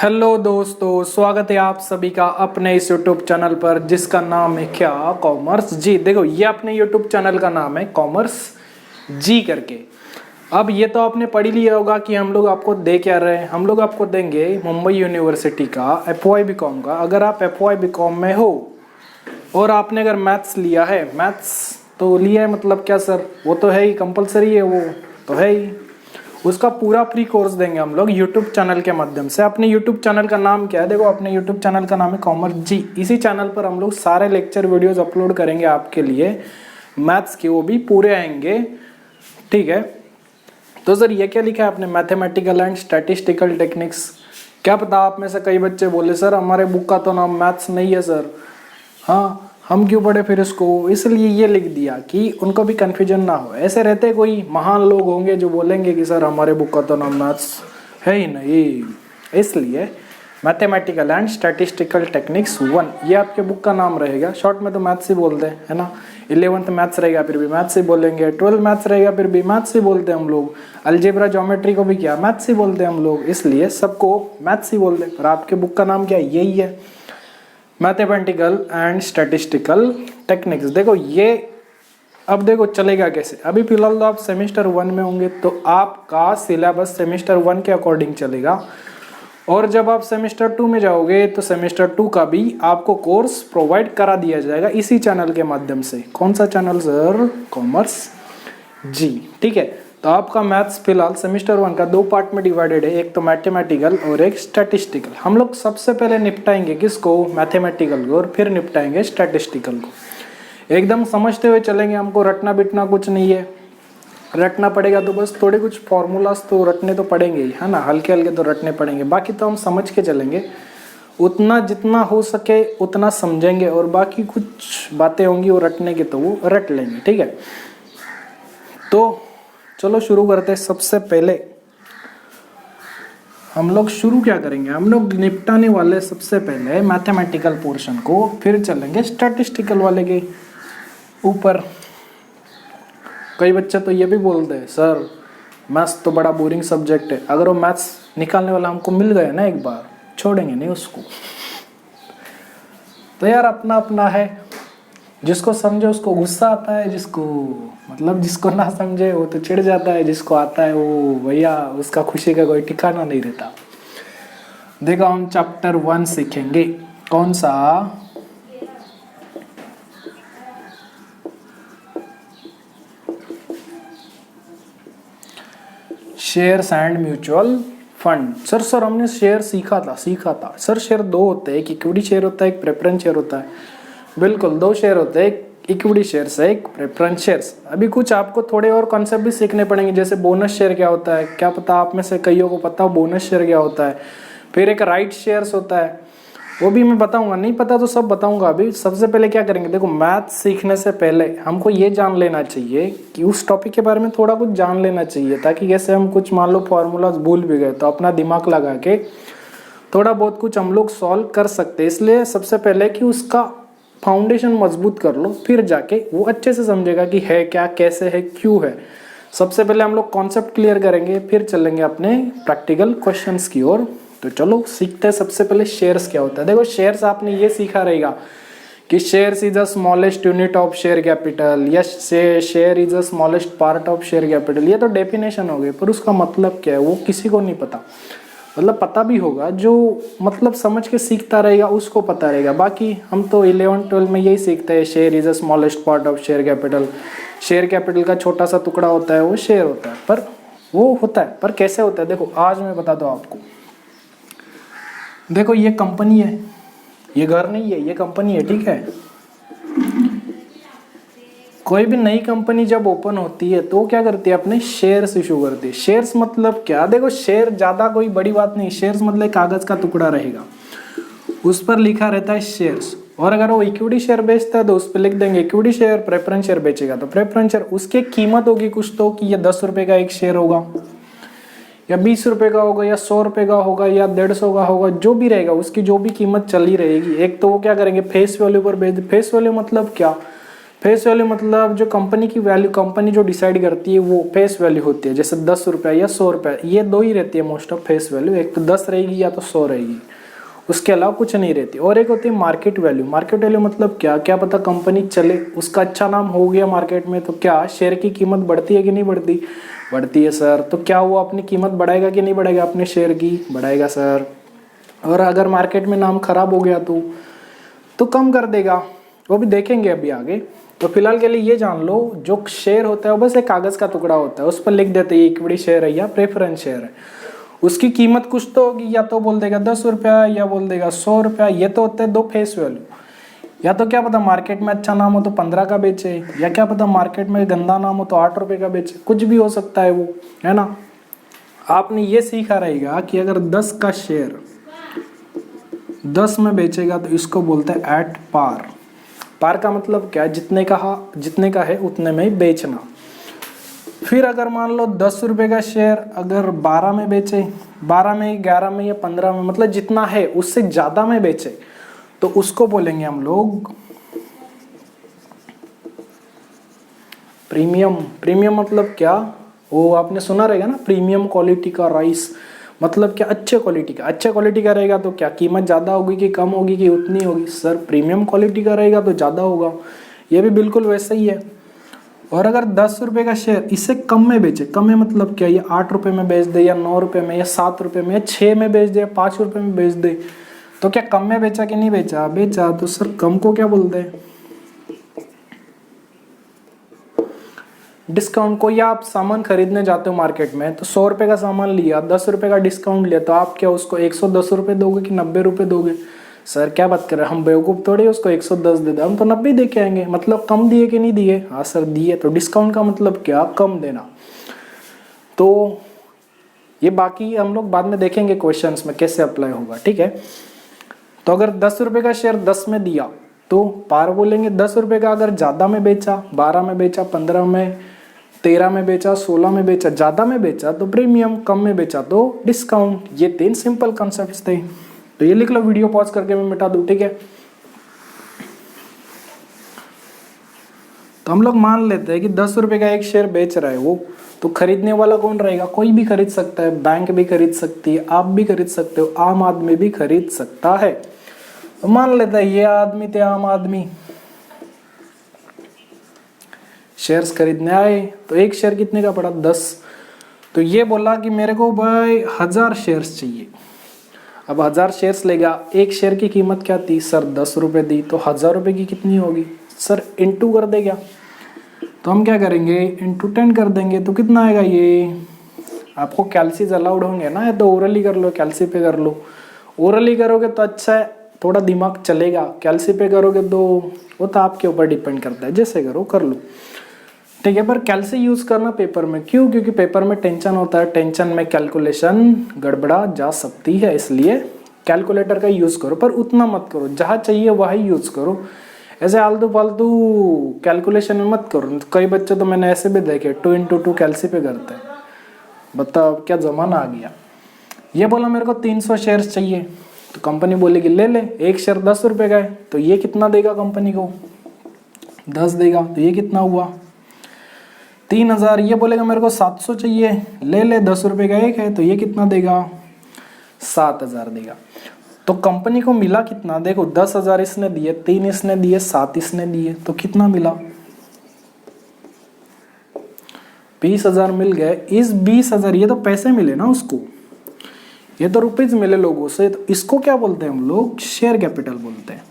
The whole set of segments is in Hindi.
हेलो दोस्तों, स्वागत है आप सभी का अपने इस यूट्यूब चैनल पर जिसका नाम है क्या, कॉमर्स जी। देखो ये अपने यूट्यूब चैनल का नाम है कॉमर्स जी करके। अब ये तो आपने पढ़ ही लिया होगा कि हम लोग आपको दे क्या रहे हैं। हम लोग आपको देंगे मुंबई यूनिवर्सिटी का FY BCom का। अगर आप FY BCom में हो और आपने अगर मैथ्स लिया है, मैथ्स तो लिया है मतलब क्या सर, वो तो है ही कंपलसरी है, वो तो है ही। उसका पूरा फ्री कोर्स देंगे हम लोग यूट्यूब चैनल के माध्यम से। अपने यूट्यूब चैनल का नाम क्या है, देखो अपने यूट्यूब चैनल का नाम है कॉमर्स जी। इसी चैनल पर हम लोग सारे लेक्चर वीडियोस अपलोड करेंगे आपके लिए, मैथ्स के वो भी पूरे आएंगे, ठीक है। तो सर ये क्या लिखा है आपने, मैथमेटिकल एंड स्टैटिस्टिकल टेक्निक्स। क्या पता आप में से कई बच्चे बोले सर हमारे बुक का तो नाम मैथ्स नहीं है सर, हाँ हम क्यों पढ़े फिर इसको। इसलिए ये लिख दिया कि उनको भी कन्फ्यूजन ना हो। ऐसे रहते कोई महान लोग होंगे जो बोलेंगे कि सर हमारे बुक का तो नाम मैथ्स है ही नहीं, इसलिए मैथमेटिकल एंड स्टैटिस्टिकल टेक्निक्स 1 ये आपके बुक का नाम रहेगा। शॉर्ट में तो मैथ्स ही बोलते हैं, है ना। 11th मैथ्स रहेगा फिर भी मैथ्स ही बोलेंगे, 12th मैथ्स रहेगा फिर भी मैथ्स ही बोलते हैं हम लोग, अलजेब्रा ज्योमेट्री को भी क्या मैथ्स ही बोलते हैं हम लोग, इसलिए सबको मैथ्स ही बोलते हैं। पर आपके बुक का नाम क्या यही है, मैथमेटिकल एंड स्टैटिस्टिकल टेक्निक्स। देखो ये अब देखो चलेगा कैसे। अभी फिलहाल तो आप सेमेस्टर 1 में होंगे तो आपका सिलेबस सेमेस्टर 1 के अकॉर्डिंग चलेगा, और जब आप सेमेस्टर 2 में जाओगे तो सेमेस्टर 2 का भी आपको कोर्स प्रोवाइड करा दिया जाएगा इसी चैनल के माध्यम से। कौन सा चैनल सर, कॉमर्स जी, ठीक है। तो आपका मैथ्स फिलहाल सेमेस्टर 1 का 2 पार्ट में डिवाइडेड है, एक तो मैथमेटिकल और एक स्टैटिस्टिकल। हम लोग सबसे पहले निपटाएंगे किसको, मैथमेटिकल को, और फिर निपटाएंगे स्टैटिस्टिकल को। एकदम समझते हुए चलेंगे, हमको रटना बिटना कुछ नहीं है। रटना पड़ेगा तो बस थोड़े कुछ फॉर्मूलाज तो रटने तो पड़ेंगे ही, है ना, हल्के हल्के तो रटने पड़ेंगे, बाकी तो हम समझ के चलेंगे। उतना जितना हो सके उतना समझेंगे, और बाकी कुछ बातें होंगी वो रटने की तो वो रट लेंगे, ठीक है। तो चलो शुरू करते हैं। सबसे पहले हम लोग शुरू क्या करेंगे, हम लोग निपटाने वाले सबसे पहले मैथमेटिकल पोर्शन को, फिर चलेंगे स्टैटिस्टिकल वाले के ऊपर। कई बच्चे तो ये भी बोलते हैं सर मैथ्स तो बड़ा बोरिंग सब्जेक्ट है। अगर वो मैथ्स निकालने वाला हमको मिल गया ना एक बार, छोड़ेंगे नहीं उसको। तो यार अपना अपना है, जिसको समझे उसको गुस्सा आता है, जिसको ना समझे वो तो चिढ़ जाता है, जिसको आता है वो भैया उसका खुशी का कोई ठिकाना नहीं रहता। देखो हम चैप्टर 1 सीखेंगे, कौन सा, shares and mutual fund. Sir हमने शेयर सीखा था सर। शेयर 2 होते हैं, एक इक्विटी शेयर होता है, एक प्रेफरेंस शेयर होता है। बिल्कुल 2 शेयर होते हैं, एक इक्विटी शेयर्स है, एक प्रेफरेंस शेयर्स। अभी कुछ आपको थोड़े और कॉन्सेप्ट भी सीखने पड़ेंगे, जैसे बोनस शेयर क्या होता है, क्या पता आप में से कईयों को पता हो बोनस शेयर क्या होता है। फिर एक राइट शेयर्स होता है, वो भी मैं बताऊंगा, नहीं पता तो सब बताऊंगा। अभी सबसे पहले क्या करेंगे, देखो मैथ सीखने से पहले हमको ये जान लेना चाहिए कि उस टॉपिक के बारे में थोड़ा कुछ जान लेना चाहिए, ताकि जैसे हम कुछ मान लो फॉर्मूलाज भूल भी गए तो अपना दिमाग लगा के थोड़ा बहुत कुछ हम लोग सॉल्व कर सकते हैं। इसलिए सबसे पहले कि उसका फाउंडेशन मजबूत कर लो, फिर जाके वो अच्छे से समझेगा कि है क्या, कैसे है, क्यों है। सबसे पहले हम लोग कॉन्सेप्ट क्लियर करेंगे, फिर चलेंगे अपने प्रैक्टिकल क्वेश्चंस की ओर। तो चलो सीखते हैं। सबसे पहले शेयर्स क्या होता है। देखो शेयर्स आपने ये सीखा रहेगा कि shares is the smallest unit of share capital, या share is the smallest part of share capital. ये तो डेफिनेशन हो गई, पर उसका मतलब क्या है वो किसी को नहीं पता। मतलब पता भी होगा, जो मतलब समझ के सीखता रहेगा उसको पता रहेगा। बाकी हम तो 11-12 में यही सीखते हैं, share is the smallest part of share capital. Share capital का छोटा सा टुकड़ा होता है वो शेयर होता है, पर वो होता है, पर कैसे होता है देखो आज मैं बता दूं आपको। देखो ये कंपनी है, ये घर नहीं है, ये कंपनी है, ठीक है। कोई भी नई कंपनी जब ओपन होती है तो क्या करती है, अपने शेयर्स इशू करती है। शेयर्स मतलब क्या, देखो शेयर ज्यादा कोई बड़ी बात नहीं। शेयर्स मतलब कागज का टुकड़ा रहेगा, उस पर लिखा रहता है शेयर्स। और अगर वो इक्विटी शेयर बेचता है तो उस पर लिख देंगे इक्विटी शेयर। प्रेफरेंस शेयर बेचेगा तो प्रेफरेंस शेयर। उसकी कीमत होगी कुछ तो, कि ये 10 रुपए का एक शेयर होगा, या 20 रुपए का होगा, या 100 रुपए का होगा, या 150 का होगा, जो भी रहेगा उसकी जो भी कीमत चली रहेगी। एक तो वो क्या करेंगे, फेस वैल्यू पर बेच। फेस वैल्यू मतलब क्या, फेस वैल्यू मतलब जो कंपनी की वैल्यू कंपनी जो डिसाइड करती है वो फेस वैल्यू होती है, जैसे 10 रुपये या 100 रुपये, ये दो ही रहती है मोस्ट ऑफ फेस वैल्यू, एक तो 10 रहेगी या तो 100 रहेगी, उसके अलावा कुछ नहीं रहती। और एक होती है मार्केट वैल्यू। मार्केट वैल्यू मतलब क्या, क्या पता कंपनी चले, उसका अच्छा नाम हो गया मार्केट में तो क्या शेयर की कीमत बढ़ती है कि नहीं बढ़ती, बढ़ती है सर। तो क्या वो अपनी कीमत बढ़ाएगा कि नहीं बढ़ाएगा अपने शेयर की, बढ़ाएगा सर। और अगर मार्केट में नाम खराब हो गया तो कम कर देगा, वो भी देखेंगे अभी आगे। तो फिलहाल के लिए ये जान लो, जो शेयर होता है वो बस एक कागज का टुकड़ा होता है, उस पर लिख देते हैं इक्विटी शेयर है या प्रेफरेंस शेयर है। उसकी कीमत कुछ तो होगी, या तो बोल देगा 10 रुपया या बोल देगा 100 रुपया। ये तो होते हैं दो फेस वैल्यू। या तो क्या पता मार्केट में अच्छा नाम हो तो 15 का बेचे, या क्या पता मार्केट में गंदा नाम हो तो 8 रुपये का बेचे, कुछ भी हो सकता है वो, है ना। आपने ये सीखा रहेगा कि अगर 10 का शेयर 10 में बेचेगा तो इसको बोलते हैं एट पार। पार का मतलब क्या, जितने का है उतने में ही बेचना। फिर अगर मान लो 10 रुपये का शेयर अगर 12 में बेचे, 12 में 11 में या 15 में, मतलब जितना है उससे ज्यादा में बेचे, तो उसको बोलेंगे हम लोग प्रीमियम। प्रीमियम मतलब क्या, वो आपने सुना रहेगा ना, प्रीमियम क्वालिटी का राइस, मतलब क्या अच्छे क्वालिटी का। अच्छे क्वालिटी का रहेगा तो क्या कीमत ज़्यादा होगी कि कम होगी कि उतनी होगी, सर प्रीमियम क्वालिटी का रहेगा तो ज़्यादा होगा। ये भी बिल्कुल वैसा ही है। और अगर 10 रुपये का शेयर इससे कम में बेचे, कम में मतलब क्या, ये 8 रुपये में बेच दे या 9 रुपये में या 7 रुपये में या 6 में बेच दे या 5 रुपये में बेच दे, तो क्या कम में बेचा कि नहीं बेचा, बेचा। तो सर कम को क्या बोलते हैं, डिस्काउंट। कोई आप सामान खरीदने जाते हो मार्केट में, तो 100 रुपये का सामान लिया, 10 रुपये का डिस्काउंट लिया, तो आप क्या उसको 110 रुपये दोगे कि 90 रुपये दोगे। सर क्या बात कर रहे हैं, हम बेवकूफ़ थोड़ी उसको 110 दे दे, हम तो 90 दे के आएंगे। मतलब कम दिए कि नहीं दिए, हाँ सर दिए। तो डिस्काउंट का मतलब क्या, कम देना। तो ये बाकी हम लोग बाद में देखेंगे क्वेश्चंस में कैसे अप्लाई होगा, ठीक है। तो अगर 10 रुपये का शेयर 10 में दिया तो पार बोलेंगे। 10 रुपये का अगर ज़्यादा में बेचा, 12 में बेचा, 15 में, 13 में बेचा, 16 में बेचा, ज़्यादा में बेचा तो प्रीमियम, कम में बेचा तो डिस्काउंट। ये 3 सिंपल कॉन्सेप्ट्स थे। तो ये लिख लो, वीडियो पॉज करके मैं मिटा दूँ, ठीक है। तो हम लोग मान लेते हैं कि 10 रुपये का एक शेयर बेच रहा है वो, तो खरीदने वाला कौन रहेगा, कोई भी खरीद सकता है, बैंक भी खरीद सकती है, आप भी खरीद सकते हो, आम आदमी भी खरीद सकता है। तो मान लेते हैं ये आदमी थे आम आदमी, शेयर्स खरीदने आए, तो एक शेयर कितने का पड़ा, 10। तो ये बोला कि मेरे को भाई 1000 शेयर्स चाहिए। अब 1000 शेयर्स लेगा, एक शेयर की कीमत क्या थी सर, 10 रुपये दी, तो 1000 रुपये की कितनी होगी सर, इंटू कर देगा। तो हम क्या करेंगे, इंटू 10 कर देंगे, तो कितना आएगा ये। आपको कैलसीज अलाउड होंगे ना, या तो ओरली कर लो, कैलसी पे कर लो। ओरली करोगे तो अच्छा है, थोड़ा दिमाग चलेगा। कैलसी पे करोगे तो वो तो आपके ऊपर डिपेंड करता है, जैसे करो कर लो, ठीक है। पर कैलसी यूज करना पेपर में क्यों, क्योंकि पेपर में टेंशन होता है, टेंशन में कैलकुलेशन गड़बड़ा जा सकती है, इसलिए कैलकुलेटर का यूज करो, पर उतना मत करो, जहाँ चाहिए वही यूज करो। ऐसे आलतू फालतू कैलकुलेशन में मत करो। कई बच्चे तो मैंने ऐसे भी देखे 2 × 2 कैलसी पे करते हैं। बताओ क्या जमाना आ गया। ये बोला मेरे को 300 शेयर्स चाहिए, तो कंपनी बोलेगी ले ले, एक शेयर 10 रुपये का है, तो ये कितना देगा कंपनी को, 10 देगा। तो ये कितना हुआ 3000। ये बोलेगा मेरे को 700 चाहिए, ले ले 10 रुपये का एक है, तो ये कितना देगा 7000 देगा। तो कंपनी को मिला कितना, देखो 10,000 इसने दिए, 3 इसने दिए, 7 इसने दिए, तो कितना मिला 20,000 मिल गए। इस 20,000 ये तो पैसे मिले ना उसको, ये तो रुपीज मिले लोगों से, तो इसको क्या बोलते हैं हम लोग, शेयर कैपिटल बोलते हैं।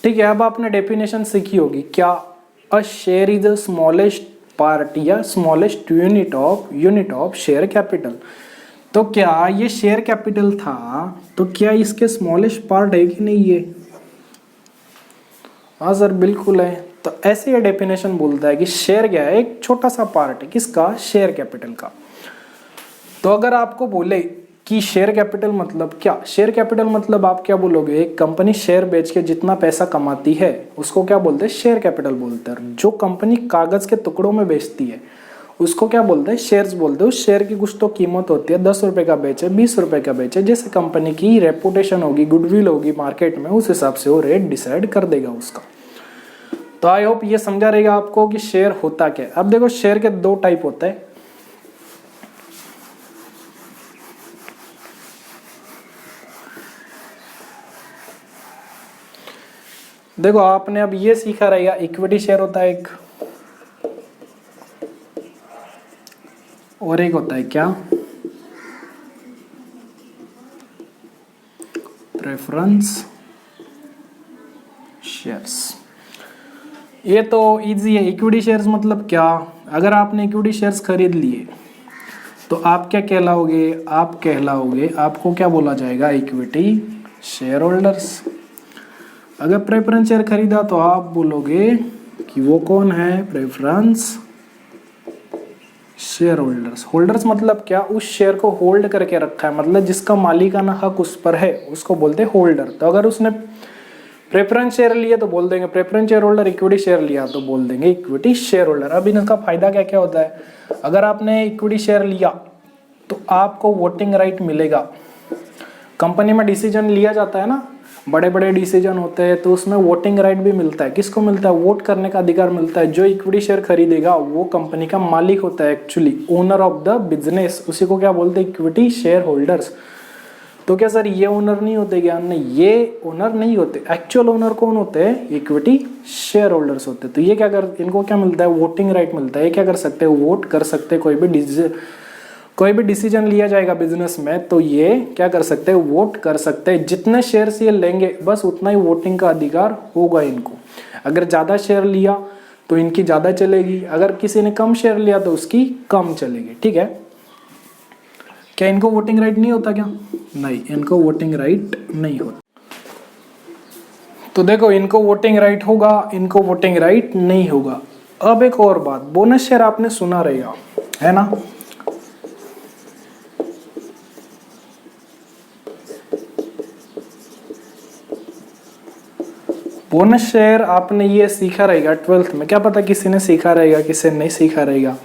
ठीक है, अब आपने डेफिनेशन सीखी होगी क्या, a share is the smallest part या smallest unit of share capital. तो क्या ये शेयर कैपिटल था, तो क्या इसके स्मॉलेस्ट पार्ट है कि नहीं ये, हाँ सर बिल्कुल है। तो ऐसे ये डेफिनेशन बोलता है कि शेयर क्या है, एक छोटा सा पार्ट है किसका, शेयर कैपिटल का। तो अगर आपको बोले कि शेयर कैपिटल मतलब क्या, शेयर कैपिटल मतलब आप क्या बोलोगे, एक कंपनी शेयर बेच के जितना पैसा कमाती है उसको क्या बोलते हैं, शेयर कैपिटल बोलते हैं। जो कंपनी कागज के टुकड़ों में बेचती है उसको क्या बोलते हैं, शेयर्स बोलते हैं। उस शेयर की कुछ तो कीमत होती है, 10 रुपए का बेचे, 20 रुपए का बेचे, जैसे कंपनी की रेपुटेशन होगी, गुडविल होगी मार्केट में, उस हिसाब से वो रेट डिसाइड कर देगा उसका। तो आई होप ये समझा रहेगा आपको कि शेयर होता क्या है। अब देखो शेयर के दो टाइप होते हैं। देखो आपने अब ये सीखा रहेगा, इक्विटी शेयर होता है एक, और एक होता है क्या, प्रेफरेंस शेयर्स। ये तो इजी है। इक्विटी शेयर्स मतलब क्या, अगर आपने इक्विटी शेयर्स खरीद लिए तो आप क्या कहलाओगे, आप कहलाओगे, आपको क्या बोला जाएगा, इक्विटी शेयर होल्डर्स। अगर प्रेफरेंस शेयर खरीदा तो आप बोलोगे कि वो कौन है, प्रेफरेंस शेयर होल्डर्स। होल्डर्स मतलब क्या, उस शेयर को होल्ड करके रखा है, मतलब जिसका मालिकाना हक उस पर है, उसको बोलते हैं होल्डर। तो अगर उसने प्रेफरेंस शेयर लिया तो बोल देंगे preference share holder, equity share लिया तो बोल देंगे इक्विटी शेयर होल्डर। अब इनका फायदा क्या क्या होता है, अगर आपने इक्विटी शेयर लिया तो आपको वोटिंग राइट मिलेगा। कंपनी में डिसीजन लिया जाता है ना, बड़े बड़े डिसीजन होते हैं, तो उसमें वोटिंग राइट भी मिलता है। किसको मिलता है, वोट करने का अधिकार मिलता है। जो इक्विटी शेयर खरीदेगा वो कंपनी का मालिक होता है, actually owner of the business, उसी को क्या बोलते हैं, इक्विटी शेयर होल्डर्स। तो क्या सर ये ओनर नहीं होते क्या, नहीं ये ओनर नहीं होते। एक्चुअल ओनर कौन होते हैं, इक्विटी शेयर होल्डर्स होते हैं। तो ये क्या कर, इनको क्या मिलता है, वोटिंग राइट मिलता है। ये क्या कर सकते हैं, वोट कर सकते हैं। कोई भी डिसीजन लिया जाएगा बिजनेस में तो ये क्या कर सकते हैं, वोट कर सकते हैं। जितने शेयर्स ये लेंगे बस उतना ही वोटिंग का अधिकार होगा इनको। अगर ज़्यादा शेयर लिया तो इनकी ज़्यादा चलेगी, अगर किसी ने कम शेयर लिया तो उसकी कम चलेगी। ठीक है, क्या इनको वोटिंग राइट नहीं होता क्या, नहीं, इनको वोटिंग राइट नहीं होता। तो देखो इनको वोटिंग राइट होगा, इनको वोटिंग राइट नहीं होगा। अब एक और बात, बोनस शेयर आपने सुना रहेगा, है ना। बोनस शेयर आपने ये सीखा रहेगा 12th में, क्या पता किसी ने सीखा रहेगा किसी ने नहीं सीखा रहेगा,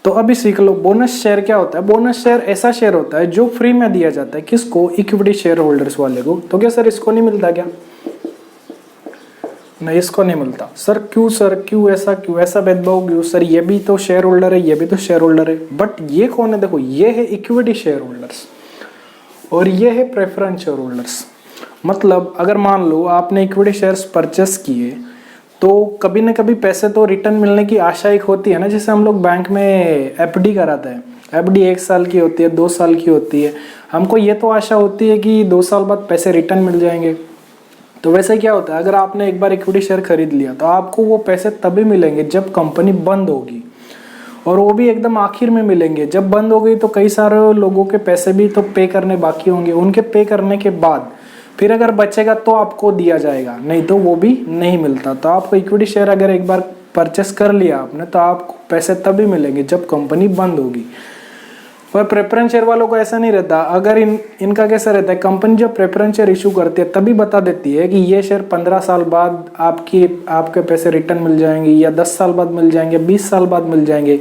तो अभी सीख लो। बोनस शेयर क्या होता है, बोनस शेयर ऐसा शेयर होता है जो फ्री में दिया जाता है, किसको, इक्विटी शेयर होल्डर्स वाले को। तो क्या सर इसको नहीं मिलता क्या, नहीं इसको नहीं मिलता। सर क्यों ऐसा, क्यों ऐसा भेदभाव क्यों, सर ये भी तो शेयर होल्डर है, ये भी तो शेयर होल्डर है, बट ये कौन है, देखो ये है इक्विटी शेयर होल्डर्स और ये है प्रेफरेंस शेयर होल्डर्स। मतलब अगर मान लो आपने इक्विटी शेयर्स परचेस किए तो कभी ना कभी पैसे तो रिटर्न मिलने की आशा एक होती है ना, जैसे हम लोग बैंक में एफडी कराते हैं, एफडी 1 साल की होती है, 2 साल की होती है, हमको ये तो आशा होती है कि 2 साल बाद पैसे रिटर्न मिल जाएंगे। तो वैसे क्या होता है, अगर आपने एक बार इक्विटी शेयर खरीद लिया तो आपको वो पैसे तभी मिलेंगे जब कंपनी बंद होगी, और वो भी एकदम आखिर में मिलेंगे। जब बंद हो गई तो कई सारे लोगों के पैसे भी तो पे करने बाकी होंगे, उनके पे करने के बाद फिर अगर बचेगा तो आपको दिया जाएगा, नहीं तो वो भी नहीं मिलता। तो आपको इक्विटी शेयर अगर एक बार परचेस कर लिया आपने तो आपको पैसे तभी मिलेंगे जब कंपनी बंद होगी। पर प्रेफरेंस शेयर वालों को ऐसा नहीं रहता। अगर इनका कैसा रहता है, कंपनी जब प्रेफरेंस शेयर इशू करती है तभी बता देती है कि ये शेयर 15 साल बाद आपके पैसे रिटर्न मिल जाएंगे, या 10 साल बाद मिल जाएंगे, 20 साल बाद मिल जाएंगे,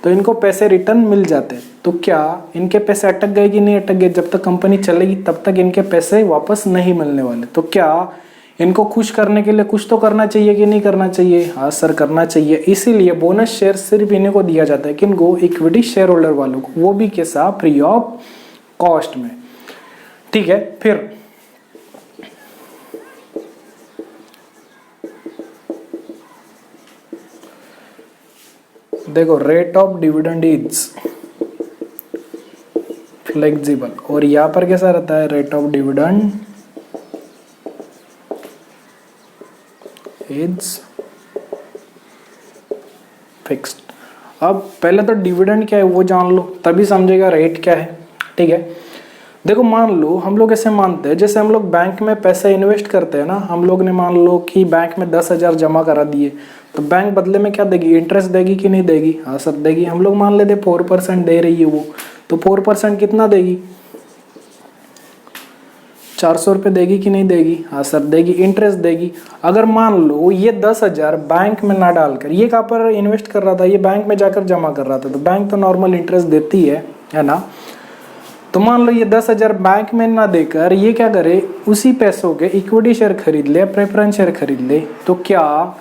तो इनको पैसे रिटर्न मिल जाते हैं। तो क्या इनके पैसे अटक गए कि नहीं अटक गए, जब तक कंपनी चलेगी तब तक इनके पैसे वापस नहीं मिलने वाले। तो क्या इनको खुश करने के लिए कुछ तो करना चाहिए कि नहीं करना चाहिए, हाँ सर करना चाहिए। इसीलिए बोनस शेयर सिर्फ इन्हीं को दिया जाता है, किनको, इक्विटी शेयर होल्डर वालों को, वो भी कैसा, फ्री ऑफ कॉस्ट में। ठीक है, फिर देखो rate of dividend is flexible, और यहां पर कैसा रहता है, rate of dividend is fixed. अब पहले तो डिविडेंड क्या है वो जान लो, तभी समझेगा रेट क्या है। ठीक है, देखो मान लो हम लोग ऐसे मानते हैं, जैसे हम लोग बैंक में पैसे इन्वेस्ट करते हैं ना, हम लोग ने मान लो कि बैंक में 10,000 जमा करा दिए, तो बैंक बदले में क्या देगी, इंटरेस्ट देगी कि नहीं देगी, हाँ सर देगी। हम लोग मान लेते 4% दे रही है वो, तो 4% कितना देगी, 400 रुपये देगी कि नहीं देगी? हाँ सर देगी, इंटरेस्ट देगी। अगर मान लो ये 10,000 बैंक में ना डालकर ये कहाँ पर इन्वेस्ट कर रहा था, ये बैंक में जाकर जमा कर रहा था, तो बैंक तो नॉर्मल इंटरेस्ट देती है ना। तो मान लो ये 10,000 बैंक में ना देकर ये क्या करे, उसी पैसों के इक्विटी शेयर खरीद ले, प्रेफरेंस शेयर खरीद ले, तो क्या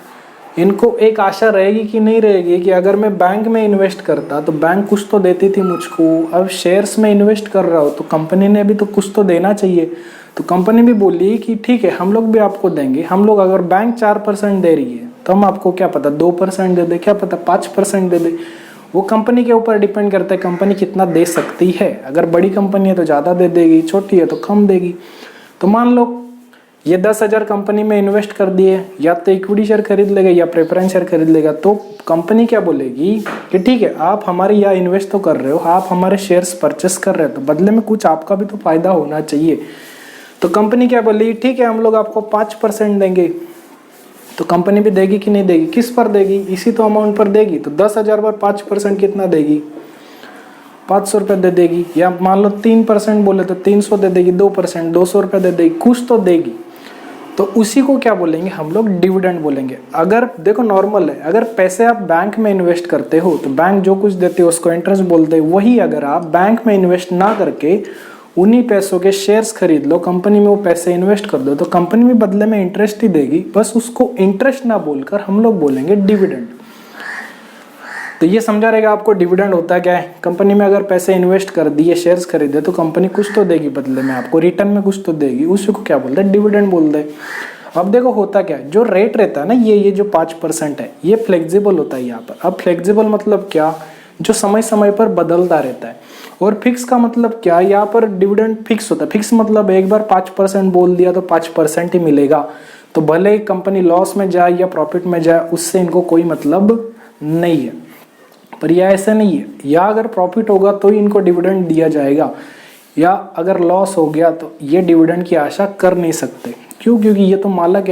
इनको एक आशा रहेगी कि नहीं रहेगी कि अगर मैं बैंक में इन्वेस्ट करता तो बैंक कुछ तो देती थी मुझको, अब शेयर्स में इन्वेस्ट कर रहा हो तो कंपनी ने भी तो कुछ तो देना चाहिए। तो कंपनी भी बोली कि ठीक है हम लोग भी आपको देंगे, हम लोग अगर बैंक 4% दे रही है तो हम आपको क्या पता 2% दे दे, क्या पता 5% दे दे। वो कंपनी के ऊपर डिपेंड करता है कंपनी कितना दे सकती है। अगर बड़ी कंपनी है तो ज़्यादा दे देगी, छोटी है तो कम देगी। तो मान लो ये 10,000 कंपनी में इन्वेस्ट कर दिए, या तो इक्विटी शेयर खरीद लेगा या प्रेफरेंस शेयर खरीद लेगा, तो कंपनी क्या बोलेगी कि ठीक है आप हमारे यहाँ इन्वेस्ट तो कर रहे हो, आप हमारे शेयर्स परचेस कर रहे हो, तो बदले में कुछ आपका भी तो फायदा होना चाहिए। तो कंपनी क्या बोलेगी, ठीक है हम लोग आपको 5% देंगे। तो कंपनी भी देगी कि नहीं देगी? किस पर देगी? इसी तो अमाउंट पर देगी। तो 10,000 पर 5% कितना देगी? 500 रुपये दे देगी। या मान लो 3% बोले तो 300 दे देगी, 2% 200 रुपये दे देगी, कुछ तो देगी। तो उसी को क्या बोलेंगे हम लोग, डिविडेंड बोलेंगे। अगर देखो नॉर्मल है, अगर पैसे आप बैंक में इन्वेस्ट करते हो तो बैंक जो कुछ देते हो उसको इंटरेस्ट बोलते हैं। वही अगर आप बैंक में इन्वेस्ट ना करके उन्हीं पैसों के शेयर्स खरीद लो, कंपनी में वो पैसे इन्वेस्ट कर दो, तो कंपनी भी बदले में इंटरेस्ट ही देगी। बस उसको इंटरेस्ट ना बोलकर हम लोग बोलेंगे डिविडेंड। तो ये समझा रहेगा आपको डिविडेंड होता क्या है। कंपनी में अगर पैसे इन्वेस्ट कर दिए, शेयर्स खरीदे, तो कंपनी कुछ तो देगी बदले में, आपको रिटर्न में कुछ तो देगी, उसी को क्या बोलते हैं, डिविडेंड बोलते हैं। अब देखो होता क्या है, जो रेट रहता है ना ये जो 5% है ये फ्लेक्सिबल होता है यहाँ पर। अब फ्लेक्सिबल मतलब क्या, जो समय समय पर बदलता रहता है। और फिक्स का मतलब क्या, यहाँ पर डिविडेंड फिक्स होता है। फिक्स मतलब एक बार 5% बोल दिया तो 5% ही मिलेगा। तो भले ही कंपनी लॉस में जाए या प्रॉफिट में जाए, उससे इनको कोई मतलब नहीं है। पर यह ऐसा नहीं है, या अगर प्रॉफिट होगा तो ही इनको डिविडेंड दिया जाएगा, या अगर लॉस हो गया तो ये डिविडेंड की आशा कर नहीं सकते। क्यों? क्योंकि ये तो मालिक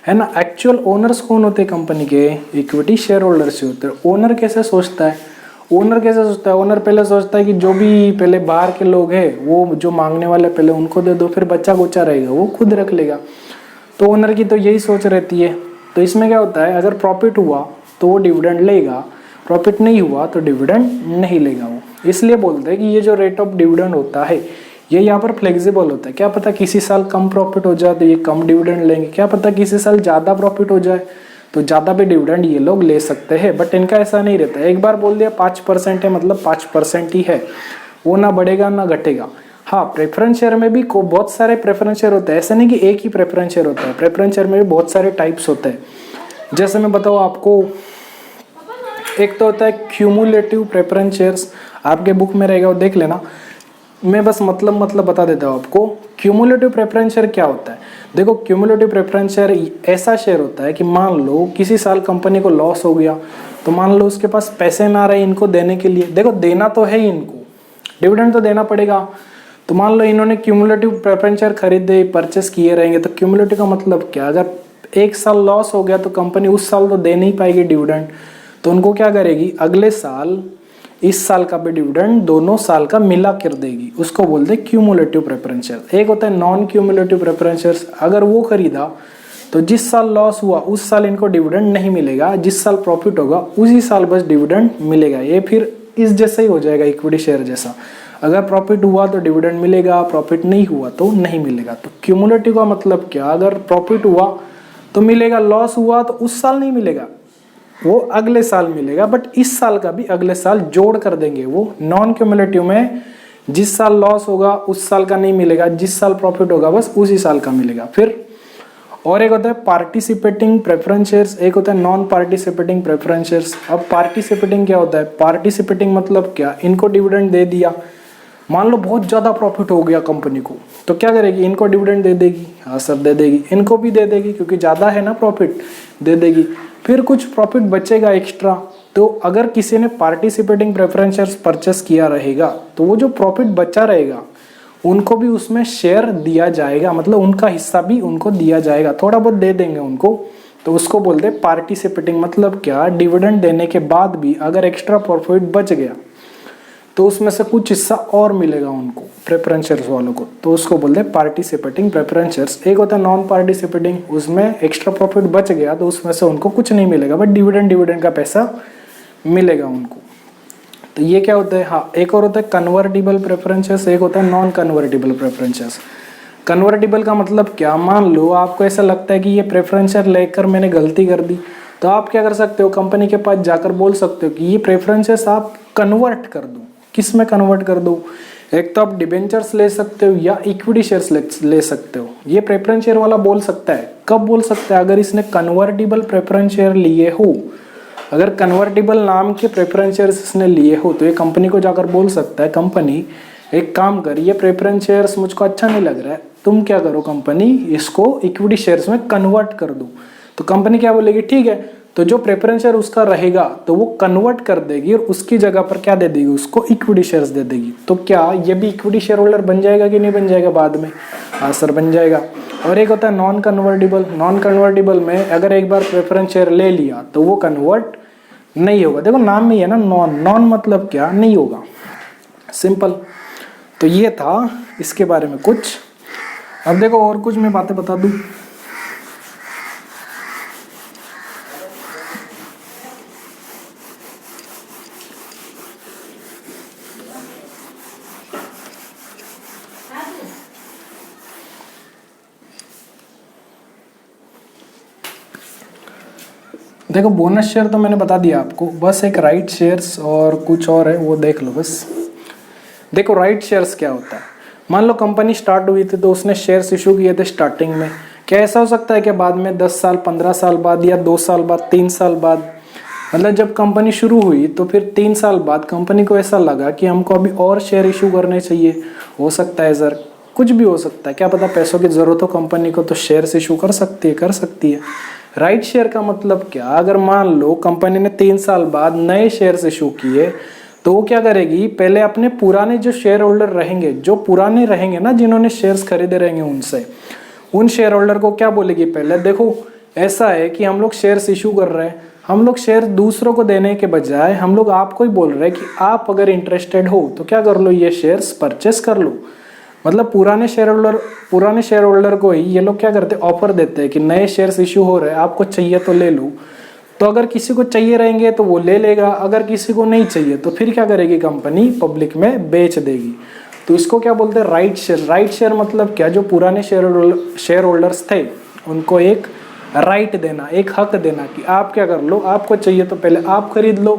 है ना। एक्चुअल ओनर्स कौन होते हैं कंपनी के? इक्विटी शेयर होल्डर्स होते हैं। ओनर कैसे सोचता है? ओनर पहले सोचता है कि जो भी पहले बाहर के लोग हैं वो जो मांगने वाले पहले उनको दे दो, फिर बच्चा गोचा रहेगा वो खुद रख लेगा। तो ओनर की तो यही सोच रहती है। तो इसमें क्या होता है, अगर प्रॉफिट हुआ तो वो डिविडेंड लेगा, प्रॉफिट नहीं हुआ तो डिविडेंड नहीं लेगा वो। इसलिए बोलते हैं कि ये जो रेट ऑफ डिविडेंड होता है ये यहाँ पर फ्लेक्सिबल होता है। क्या पता किसी साल कम प्रॉफिट हो जाए तो ये कम डिविडेंड लेंगे, क्या पता किसी साल ज़्यादा प्रॉफिट हो जाए तो ज़्यादा भी डिविडेंड ये लोग ले सकते हैं। बट इनका ऐसा नहीं रहता है, एक बार बोल दिया 5% है मतलब 5% ही है, वो ना बढ़ेगा ना घटेगा। हाँ, प्रेफरेंस शेयर में भी बहुत सारे प्रेफरेंस शेयर होते हैं, ऐसा नहीं कि एक ही प्रेफरेंस शेयर होता है। प्रेफरेंस शेयर में भी बहुत सारे टाइप्स होते हैं। जैसे मैं बताऊँ आपको, एक तो होता है क्यूमुलेटिव प्रेफरेंस शेयर्स, आपके बुक में रहेगा वो देख लेना। मैं बस मतलब बता देता हूँ आपको। क्यूमुलेटिव प्रेफरेंस शेयर क्या होता है, देखो क्यूमुलेटिव प्रेफरेंस शेयर ऐसा शेयर होता है कि मान लो किसी साल कंपनी को लॉस हो गया, तो मान लो उसके पास पैसे ना रहे इनको देने के लिए। देखो देना तो है ही, इनको डिविडेंड तो देना पड़ेगा। तो मान लो इन्होंने क्यूमुलेटिव प्रेफरेंस शेयर खरीदे, परचेस किए रहेंगे। तो क्यूमुलेटिव का मतलब क्या, अगर एक साल लॉस हो गया तो कंपनी उस साल तो दे नहीं पाएगी डिविडेंड, तो उनको क्या करेगी, अगले साल इस साल का भी डिविडेंड दोनों साल का मिला कर देगी। उसको बोलते हैं क्यूमुलेटिव प्रेफरेंस शेयर। एक होता है नॉन क्यूमुलेटिव प्रेफरेंस शेयर्स, अगर वो खरीदा तो जिस साल लॉस हुआ उस साल इनको डिविडेंड नहीं मिलेगा, जिस साल प्रॉफिट होगा उसी साल बस डिविडेंड मिलेगा। ये फिर इस जैसे ही हो जाएगा, इक्विटी शेयर जैसा। अगर प्रॉफिट हुआ तो डिविडेंड मिलेगा, प्रॉफिट नहीं हुआ तो नहीं मिलेगा। तो क्यूमुलेटिव का मतलब क्या, अगर प्रॉफिट हुआ तो मिलेगा, लॉस हुआ तो उस साल नहीं मिलेगा, वो अगले साल मिलेगा। बट इस साल का भी अगले साल जोड़ कर देंगे वो। नॉन क्यूमुलेटिव में जिस साल लॉस होगा उस साल का नहीं मिलेगा, जिस साल प्रॉफिट होगा बस उसी साल का मिलेगा। फिर और एक होता है पार्टिसिपेटिंग प्रेफरेंस शेयर्स, एक होता है नॉन पार्टिसिपेटिंग प्रेफरेंस शेयर्स। अब पार्टिसिपेटिंग क्या होता है, पार्टिसिपेटिंग मतलब क्या, इनको डिविडेंड दे दिया, मान लो बहुत ज़्यादा प्रॉफिट हो गया कंपनी को, तो क्या करेगी, इनको डिविडेंड दे देगी। हाँ सर दे देगी, इनको भी दे देगी क्योंकि ज़्यादा है ना प्रॉफिट, दे देगी। फिर कुछ प्रॉफिट बचेगा एक्स्ट्रा, तो अगर किसी ने पार्टिसिपेटिंग प्रेफरेंस शेयर्स परचेस किया रहेगा तो वो जो प्रॉफिट बचा रहेगा उनको भी उसमें शेयर दिया जाएगा, मतलब उनका हिस्सा भी उनको दिया जाएगा, थोड़ा बहुत दे देंगे उनको। तो उसको बोलते हैं पार्टिसिपेटिंग। मतलब क्या, डिविडेंड देने के बाद भी अगर एक्स्ट्रा प्रॉफिट बच गया तो उसमें से कुछ हिस्सा और मिलेगा उनको, प्रेफरेंस शेयर्स वालों को, तो उसको बोलते हैं पार्टिसिपेटिंग प्रेफरेंस शेयर्स। एक होता है नॉन पार्टिसिपेटिंग, उसमें एक्स्ट्रा प्रॉफिट बच गया तो उसमें से उनको कुछ नहीं मिलेगा, बट डिविडेंड का पैसा मिलेगा उनको। तो ये क्या होता है, हाँ एक और होता है कन्वर्टिबल प्रेफरेंस शेयर्स, एक होता है non convertible preference shares. Convertible का मतलब क्या, मान लो आपको ऐसा लगता है कि ये प्रेफरेंस शेयर लेकर मैंने गलती कर दी, तो आप क्या कर सकते हो, कंपनी के पास जाकर बोल सकते हो कि ये प्रेफरेंसेस आप कन्वर्ट कर दो। किस में कन्वर्ट कर दो, एक तो आप डिबेंचर्स ले सकते हो या इक्विटी शेयर्स ले सकते हो। ये प्रेफरेंस शेयर वाला बोल सकता है, कब बोल सकता है, अगर इसने कन्वर्टिबल प्रेफरेंस शेयर लिए हो। अगर कन्वर्टिबल नाम के प्रेफरेंस शेयर्स इसने लिए हो तो ये कंपनी को जाकर बोल सकता है, कंपनी एक काम कर, ये प्रेफरेंस शेयर्स मुझको अच्छा नहीं लग रहा है, तुम क्या करो कंपनी, इसको इक्विटी शेयर्स में कन्वर्ट कर दो। तो कंपनी क्या बोलेगी, ठीक है, तो जो प्रेफरेंस शेयर उसका रहेगा तो वो कन्वर्ट कर देगी और उसकी जगह पर क्या दे देगी, उसको इक्विटी शेयर्स दे देगी। तो क्या ये भी इक्विटी शेयर होल्डर बन जाएगा कि नहीं बन जाएगा बाद में, हाँ सर बन जाएगा। और एक होता है नॉन कन्वर्टिबल। नॉन कन्वर्टिबल में अगर एक बार प्रेफरेंस शेयर ले लिया तो वो कन्वर्ट नहीं होगा। देखो नाम में ही है ना नॉन, नॉन मतलब क्या, नहीं होगा, सिंपल। तो ये था इसके बारे में कुछ। अब देखो और कुछ मैं बातें बता दूं। देखो बोनस शेयर तो मैंने बता दिया आपको, बस एक राइट शेयर्स और कुछ और है वो देख लो बस। देखो राइट शेयर्स क्या होता है, मान लो कंपनी स्टार्ट हुई थी तो उसने शेयर्स इशू किए थे स्टार्टिंग में, क्या ऐसा हो सकता है कि बाद में 10 साल 15 साल बाद या 2 साल बाद 3 साल बाद, मतलब जब कंपनी शुरू हुई तो फिर 3 साल बाद कंपनी को ऐसा लगा कि हमको अभी और शेयर इशू करने चाहिए, हो सकता है सर, कुछ भी हो सकता है, क्या पता पैसों की जरूरत हो कंपनी को तो शेयर्स इशू कर सकती है। राइट शेयर का मतलब क्या, अगर मान लो कंपनी ने 3 साल बाद नए शेयर्स इशू किए तो वो क्या करेगी, पहले अपने पुराने जो शेयर होल्डर रहेंगे, जो पुराने रहेंगे ना जिन्होंने शेयर्स खरीदे रहेंगे उनसे, उन शेयर होल्डर को क्या बोलेगी, पहले देखो ऐसा है कि हम लोग शेयर्स इशू कर रहे हैं, हम लोग शेयर दूसरों को देने के बजाय हम लोग आपको ही बोल रहे हैं कि आप अगर इंटरेस्टेड हो तो क्या कर लो, ये शेयर्स परचेस कर लो। मतलब पुराने शेयर होल्डर को ही ये लोग क्या करते हैं, ऑफर देते हैं कि नए शेयर्स इशू हो रहे हैं, आपको चाहिए तो ले लो। तो अगर किसी को चाहिए रहेंगे तो वो ले लेगा, अगर किसी को नहीं चाहिए तो फिर क्या करेगी कंपनी, पब्लिक में बेच देगी। तो इसको क्या बोलते हैं, राइट शेयर। राइट शेयर मतलब क्या, जो पुराने शेयर होल्डर्स थे उनको एक राइट देना, एक हक देना कि आप क्या कर लो, आपको चाहिए तो पहले आप खरीद लो,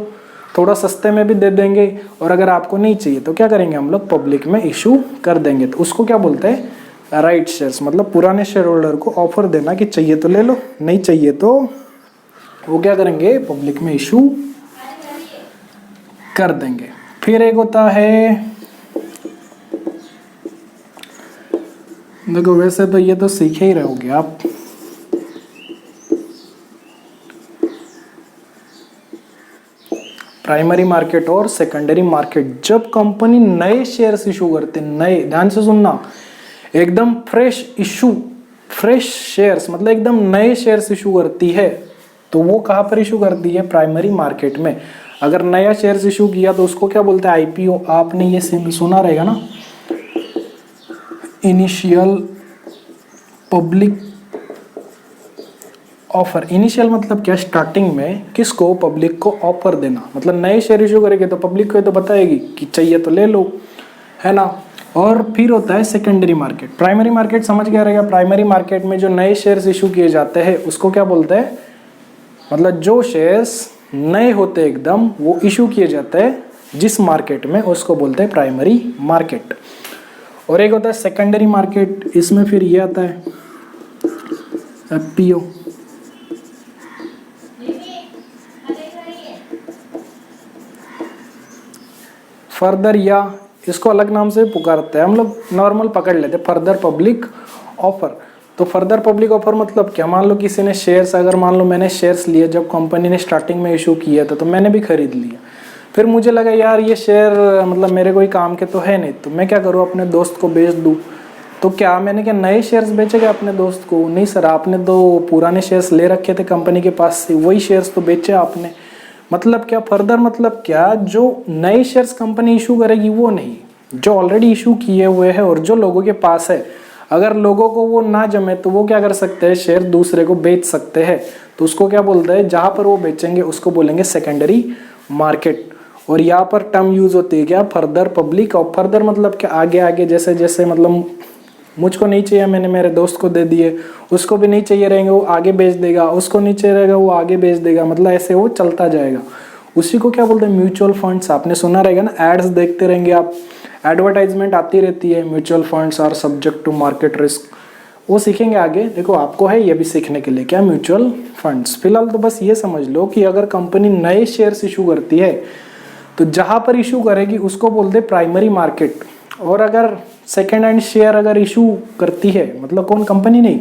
थोड़ा सस्ते में भी दे देंगे, और अगर आपको नहीं चाहिए तो क्या करेंगे हम लोग, पब्लिक में इशू कर देंगे। तो उसको क्या बोलते हैं, राइट शेयर्स। मतलब पुराने शेयर होल्डर को ऑफर देना कि चाहिए तो ले लो, नहीं चाहिए तो वो क्या करेंगे, पब्लिक में इशू कर देंगे। फिर एक होता है, देखो वैसे तो ये तो सीखे ही रहोगे आप, प्राइमरी मार्केट और सेकेंडरी मार्केट। जब कंपनी नए शेयर्स इशू करते, नए, ध्यान से सुनना, एकदम फ्रेश शेयर्स, मतलब एकदम नए शेयर्स इशू करती है, तो वो कहाँ पर इशू करती है, प्राइमरी मार्केट में। अगर नया शेयर्स इशू किया तो उसको क्या बोलते हैं, आईपीओ। आपने ये सुना रहेगा ना, इनिशियल पब्लिक ऑफर। इनिशियल मतलब क्या, स्टार्टिंग में किसको, पब्लिक को ऑफर देना। मतलब नए शेयर इशू करेंगे तो पब्लिक को तो बताएगी कि चाहिए तो ले लो, है ना। और फिर होता है सेकेंडरी मार्केट। प्राइमरी मार्केट समझ गया रहेगा, प्राइमरी मार्केट में जो नए शेयर्स इशू किए जाते हैं उसको क्या बोलते हैं, मतलब जो शेयर्स नए होते एकदम वो इशू किए जाते हैं जिस मार्केट में, उसको बोलते हैं प्राइमरी मार्केट। और एक होता है सेकेंडरी मार्केट, इसमें फिर ये आता है एफपीओ। फर्दर, या इसको अलग नाम से पुकारते हैं हम लोग, नॉर्मल पकड़ लेते हैं, फर्दर पब्लिक ऑफर। तो फर्दर पब्लिक ऑफर मतलब क्या, मान लो किसी ने शेयर्स, अगर मान लो मैंने शेयर्स लिए जब कंपनी ने स्टार्टिंग में इशू किया था तो मैंने भी खरीद लिया, फिर मुझे लगा यार ये शेयर मतलब मेरे कोई काम के तो है नहीं, तो मैं क्या करूँ, अपने दोस्त को बेच दूँ। तो क्या मैंने क्या नए शेयर्स बेचे क्या अपने दोस्त को, नहीं सर, आपने तो पुराने शेयर्स ले रखे थे कंपनी के पास से, वही शेयर्स तो बेचे आपने। मतलब क्या, फर्दर मतलब क्या, जो नए शेयर्स कंपनी इशू करेगी वो नहीं, जो ऑलरेडी इशू किए हुए हैं और जो लोगों के पास है, अगर लोगों को वो ना जमे तो वो क्या कर सकते हैं, शेयर दूसरे को बेच सकते हैं। तो उसको क्या बोलते हैं, जहां पर वो बेचेंगे उसको बोलेंगे सेकेंडरी मार्केट। और यहाँ पर टर्म यूज होती है क्या, फर्दर पब्लिक। और फर्दर मतलब क्या, आगे आगे, जैसे जैसे मतलब मुझको नहीं चाहिए, मैंने मेरे दोस्त को दे दिए, उसको भी नहीं चाहिए रहेंगे, वो आगे बेच देगा, उसको नहीं चाहिए रहेगा, वो आगे बेच देगा, मतलब ऐसे वो चलता जाएगा। उसी को क्या बोलते हैं, म्यूचुअल फंड्स। आपने सुना रहेगा ना, एड्स देखते रहेंगे आप, एडवर्टाइजमेंट आती रहती है, mutual funds are subject to market risk. वो सीखेंगे आगे, देखो आपको है ये भी सीखने के लिए, क्या, म्यूचुअल फंड्स। फिलहाल तो बस ये समझ लो कि अगर कंपनी नए शेयर्स इशू करती है तो जहां पर इशू करेगी उसको बोलते हैं प्राइमरी मार्केट। और अगर सेकेंड हैंड शेयर अगर इशू करती है, मतलब कौन, कंपनी नहीं,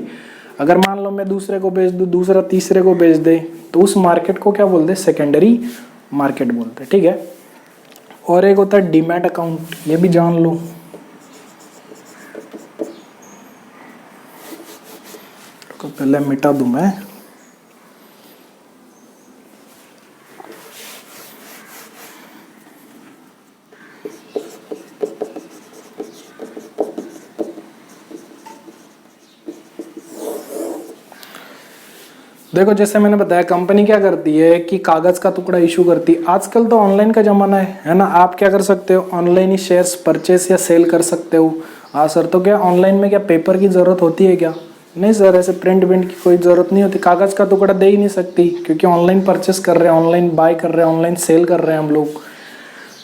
अगर मान लो मैं दूसरे को बेच दूं, दूसरा तीसरे को बेच दे, तो उस मार्केट को क्या बोलते हैं, सेकेंडरी मार्केट बोलते हैं, ठीक है। और एक होता है डीमैट अकाउंट, ये भी जान लो। तो पहले मिटा दूं मैं। देखो जैसे मैंने बताया, कंपनी क्या करती है कि कागज का टुकड़ा इशू करती है। आजकल तो ऑनलाइन का जमाना है ना, आप क्या कर सकते हो, ऑनलाइन ही शेयर्स परचेस या सेल कर सकते हो। हाँ सर, तो क्या ऑनलाइन में क्या पेपर की जरूरत होती है क्या? नहीं सर, ऐसे प्रिंट विंट की कोई जरूरत नहीं होती, कागज का टुकड़ा दे ही नहीं सकती, क्योंकि ऑनलाइन परचेस कर रहे हैं, ऑनलाइन बाय कर रहे हैं, ऑनलाइन सेल कर रहे हैं हम लोग।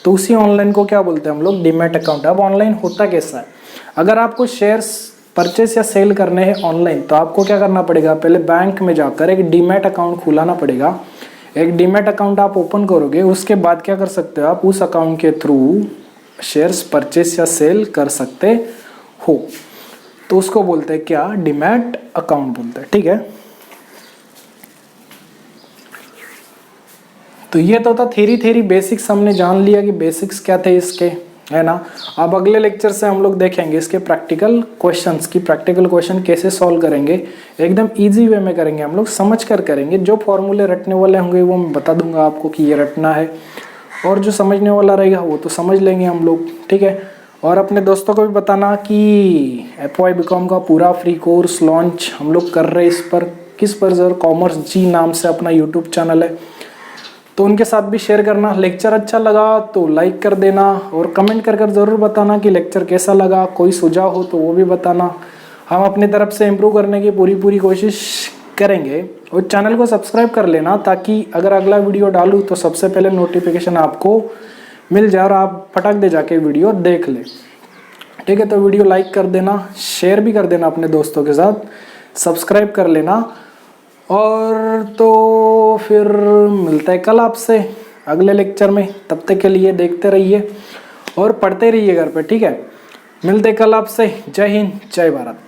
तो उसी ऑनलाइन को क्या बोलते हैं हम लोग, डीमैट अकाउंट। अब ऑनलाइन होता कैसा है, अगर आपको शेयर्स परचेस या सेल करने हैं ऑनलाइन, तो आपको क्या करना पड़ेगा, पहले बैंक में जाकर एक डीमैट अकाउंट खुलाना पड़ेगा। एक डीमैट अकाउंट आप ओपन करोगे, उसके बाद क्या कर सकते हो, आप उस अकाउंट के थ्रू शेयर्स परचेस या सेल कर सकते हो। तो उसको बोलते हैं क्या, डीमैट अकाउंट बोलते हैं, ठीक है। तो ये तो था थेरी बेसिक्स, हमने जान लिया कि बेसिक्स क्या थे इसके, है ना। अब अगले लेक्चर से हम लोग देखेंगे इसके प्रैक्टिकल क्वेश्चंस की, प्रैक्टिकल क्वेश्चन कैसे सॉल्व करेंगे, एकदम इजी वे में करेंगे हम लोग, समझ कर करेंगे। जो फॉर्मूले रटने वाले होंगे वो मैं बता दूंगा आपको कि ये रटना है, और जो समझने वाला रहेगा वो तो समझ लेंगे हम लोग, ठीक है। और अपने दोस्तों को भी बताना कि FY BCom का पूरा फ्री कोर्स लॉन्च हम लोग कर रहे हैं। इस पर किस पर सर, कॉमर्स जी नाम से अपना यूट्यूब चैनल है, तो उनके साथ भी शेयर करना। लेक्चर अच्छा लगा तो लाइक कर देना, और कमेंट कर कर ज़रूर बताना कि लेक्चर कैसा लगा, कोई सुझाव हो तो वो भी बताना। हम अपनी तरफ से इम्प्रूव करने की पूरी कोशिश करेंगे। और चैनल को सब्सक्राइब कर लेना, ताकि अगर अगला वीडियो डालूँ तो सबसे पहले नोटिफिकेशन आपको मिल जाए और आप फटाक दे जाके वीडियो देख ले, ठीक है। तो वीडियो लाइक कर देना, शेयर भी कर देना अपने दोस्तों के साथ, सब्सक्राइब कर लेना। और तो फिर मिलता है कल आपसे अगले लेक्चर में, तब तक के लिए देखते रहिए और पढ़ते रहिए घर पे, ठीक है। मिलते कल आपसे। जय हिंद, जय भारत।